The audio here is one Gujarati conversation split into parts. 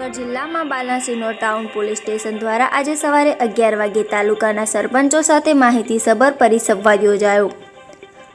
મહીસાગર જિલ્લામાં બાલાસિનોર ટાઉન પોલીસ સ્ટેશન દ્વારા આજે સવારે 11 વાગે તાલુકાના સરપંચો સાથે માહિતીસભર પરિસંવાદ યોજાયો।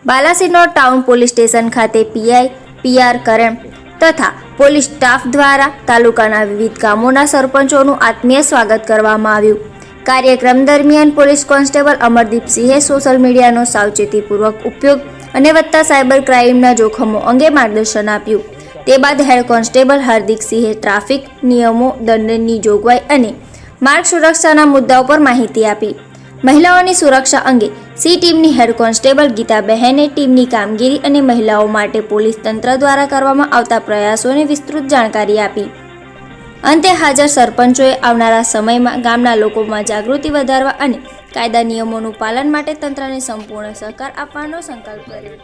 બાલાસિનોર ટાઉન પોલીસ સ્ટેશન ખાતે પીઆઈ, પીઆર કરણ તથા પોલીસ સ્ટાફ દ્વારા તાલુકાના વિવિધ ગામોના સરપંચોનું આત્મીય સ્વાગત કરવામાં આવ્યું। કાર્યક્રમ દરમિયાન પોલીસ કોન્સ્ટેબલ અમરદીપસિંહે સોશિયલ મીડિયાનો સાવચેતીપૂર્વક ઉપયોગ અને વધતા સાયબર ક્રાઇમના જોખમો અંગે માર્ગદર્શન આપ્યું। તે બાદ હેડ કોન્સ્ટેબલ હાર્દિકસિંહે ટ્રાફિક નિયમો, દંડની જોગવાઈ અને માર્ગ સુરક્ષાના મુદ્દાઓ પર માહિતી આપી। મહિલાઓની સુરક્ષા અંગે સી ટીમની હેડ કોન્સ્ટેબલ ગીતાબહેને ટીમની કામગીરી અને મહિલાઓ માટે પોલીસ તંત્ર દ્વારા કરવામાં આવતા પ્રયાસોની વિસ્તૃત જાણકારી આપી। અંતે હાજર સરપંચોએ આવનારા સમયમાં ગામના લોકોમાં જાગૃતિ વધારવા અને કાયદા નિયમોનું પાલન માટે તંત્રને સંપૂર્ણ સહકાર આપવાનો સંકલ્પ કર્યો।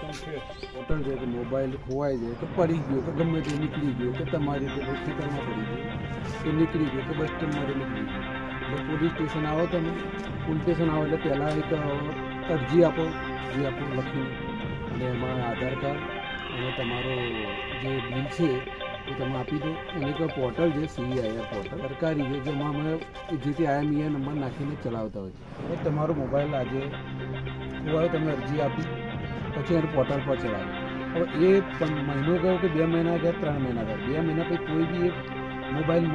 મોબાઈલ ખોવાઈ જાય તો પડી ગયો તો ગમે તે નીકળી ગયો કે તમારી ખેતરમાં પડી ગયો કે નીકળી ગયો કે બસ સ્ટેન્ડમાંથી નીકળી ગયો એટલે પોલીસ સ્ટેશન આવો, તમે પોલીસ સ્ટેશન આવો એટલે પહેલાં એક અરજી આપો લખીને, અને એમાં આધાર કાર્ડ અને તમારો જે બિલ છે એ તમે આપી દો। અને એક પોર્ટલ છે CIR પોર્ટલ સરકારી છે, જેમાં અમે જે તે IMEI નંબર નાખીને ચલાવતા હોય। તમારો મોબાઈલ આજે ખોવાયો, તમે અરજી આપી પછી એને પોર્ટલ પર ચલાવ્યું। હવે એ મહિનો ગયો કે 2 મહિના ગયા, 3 મહિના ગયા, 2 મહિના પછી કોઈ બી એક મોબાઈલ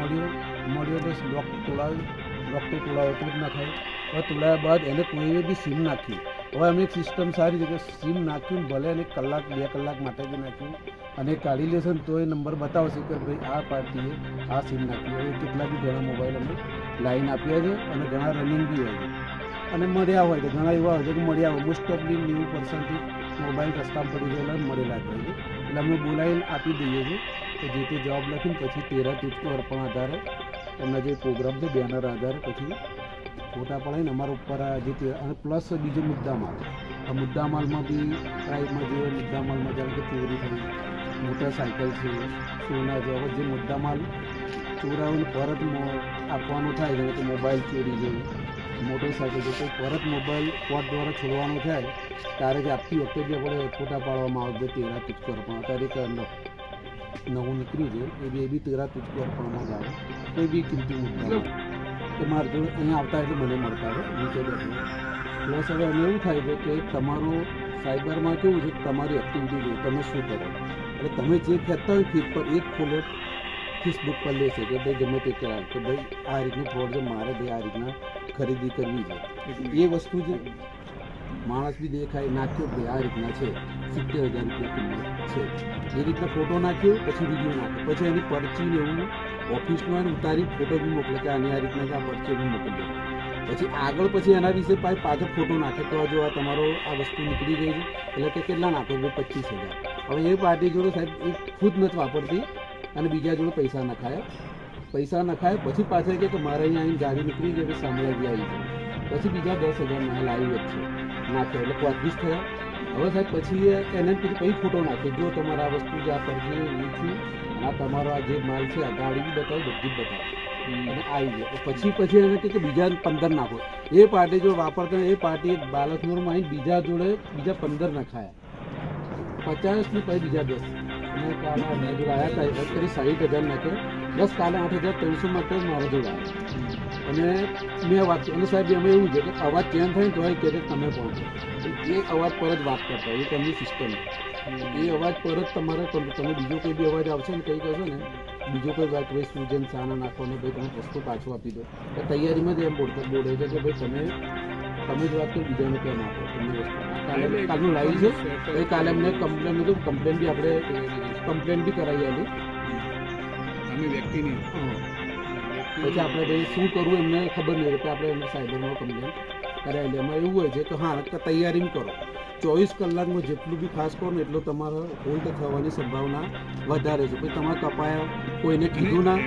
મળ્યો તો લોક તોડાવ્યો તો જ નખાય। હવે તોડાવ્યા બાદ એને કોઈએ બી સિમ નાખી। હવે અમે એક સિસ્ટમ સારી છે કે સિમ નાખ્યું, ભલે એને 1-2 કલાક માટે બી નાખ્યું અને કાઢી લેશે ને તો એ નંબર બતાવશે કે ભાઈ આ પાર્ટીએ આ સિમ નાખી। હવે કેટલા બી ઘણા મોબાઈલ અમે લાઈન આપ્યા છે અને ઘણા રનિંગ બી હોય છે અને મળ્યા હોય તો ઘણા એવા હોય છે કે મળ્યા હોય। મોસ્ટ ઓફલી 90% મોબાઈલ રસ્તા પડી ગયેલા મળેલા જ હોય છે, એટલે અમે બોલાવીને આપી દઈએ છીએ કે જે તે જવાબ લખીને પછી 13 તુચકો અર્પણ આધારે એમના જે પ્રોગ્રામ છે બેનર આધારે પછી ફોટા પડાવીને અમારા ઉપર જે તે, અને પ્લસ બીજો મુદ્દામાલ, આ મુદ્દામાલમાં બી ક્રાઇમમાં જે મુદ્દામાલમાં જેમ કે ચોરી થઈ, મોટરસાઇકલ છે, સોના છે, હવે જે મુદ્દામાલ ચોરાઓને પરત આપવાનો થાય છે કે મોબાઈલ ચોરી છે, મોટરસાઇકલ છે, તો પરત મોબાઈલ કોર્ટ દ્વારા છોડવાનો થાય ત્યારે જ આપતી વખતે બી આપણે ફોટા પાડવામાં આવે છે 13 તુચકો અર્પણ। અત્યારે એક નવું નીકળ્યું છે એ બી 13 તુચકો અર્પણમાં જ આવે। કોઈ બી કિંમતી મુદ્દા કે મારે જોડે અહીંયા આવતા એટલે મને મળતા હોય નીચે બેઠું। પ્લસ હવે અમે એવું થાય છે કે તમારું સાયબરમાં કેવું છે, તમારી એક્ટિવિટી જોઈએ તમે શું કરો, એટલે તમે જે કહેતા હોય ફીડ પર એક ખોલે ફેસબુક પર લેશે કે ભાઈ ગમે તે કહેવાય કે ભાઈ આ રીતનું ફ્રોડ છે, મારે ભાઈ આ રીતના ખરીદી કરવી છે। એ વસ્તુ જ માણસ બી દેખાય નાખ્યો ભાઈ આ રીતના છે, 70,000 રૂપિયા કિંમત છે, એ રીતના ફોટો નાખ્યો પછી વિડીયો નાખ્યો, પછી એની પરચીને એવું ઓફિસમાં ઉતારી ફોટો બી મોકલે કે આની આ રીતના કે આ પરચી બી મોકલી દે। પછી આગળ પછી એના વિશે પાછો ફોટો નાખે તો જો આ તમારો આ વસ્તુ નીકળી ગઈ છે, એટલે કે કેટલા નાખો 25,000। હવે એ પાર્ટી જોડે સાહેબ એ ખુદ નથી વાપરતી અને બીજા જોડે પૈસા નખાય પછી પાછળ કે મારે અહીંયા આવીને ગાડી નીકળી ગઈ સાંભળા બી આવી ગઈ, પછી બીજા 10,000 ના લાવી જ છે નાખે એટલે 35 થયા। હવે સાહેબ પછી એને પછી ફોટો નાખે, જો તમારા આ વસ્તુ જે આ પરચી લીધી આ તમારો આ જે માલ છે આ ગાડી બી બતાવી બધી જ બતાવી અને આવી જાય। પછી એને કે બીજા 15 નાખો। એ પાર્ટી જો વાપરતા એ પાર્ટી બાલાસિનોરમાં આવીને બીજા જોડે બીજા 15 નખાયા, 50 ને પછી બીજા 10 અને કાલે મેં જોડે આવ્યા હતા અત્યારે 60,000 નાખે, બસ કાલે 8,300 માટે મારા જોડે આવ્યા। અને મેં વાત અને સાહેબ અમે એવું છે કે અવાજ ચેન્જ થાય ને તો કહે કે તમે પહોંચો, એ અવાજ પર જ વાત કરતા હોય, એ તેમની સિસ્ટમ એ અવાજ પર જ તમારે તમે બીજો કોઈ બી અવાજ આવશે ને કંઈ કહેશો ને બીજો કોઈ વાત ભાઈ સૂજન ચાના નાખો ને ભાઈ તમે વસ્તુ પાછો આપી દો, તો તૈયારીમાં જ એમ બોલે છે કે ભાઈ તમે જ વાત કરો બીજાને કેમ આપો તમને વસ્તુ। કાલનું લાવી છે એ કાલે અમને કમ્પ્લેન બી આપણે કમ્પ્લેન બી કરાવી આલી અમે વ્યક્તિની, પછી આપણે ભાઈ શું કરવું એમને ખબર નહીં કે આપણે એમને સાયબરમાં કમ્પ્લેન કરાવેલી। એમાં એવું હોય છે કે હા તૈયારી કરો, 24 કલાકમાં જેટલું બી ખાસ કરો ને એટલું તમારા હોલ્ડ થવાની સંભાવના વધારે છે। પછી તમારે કપાયા કોઈને કીધું ના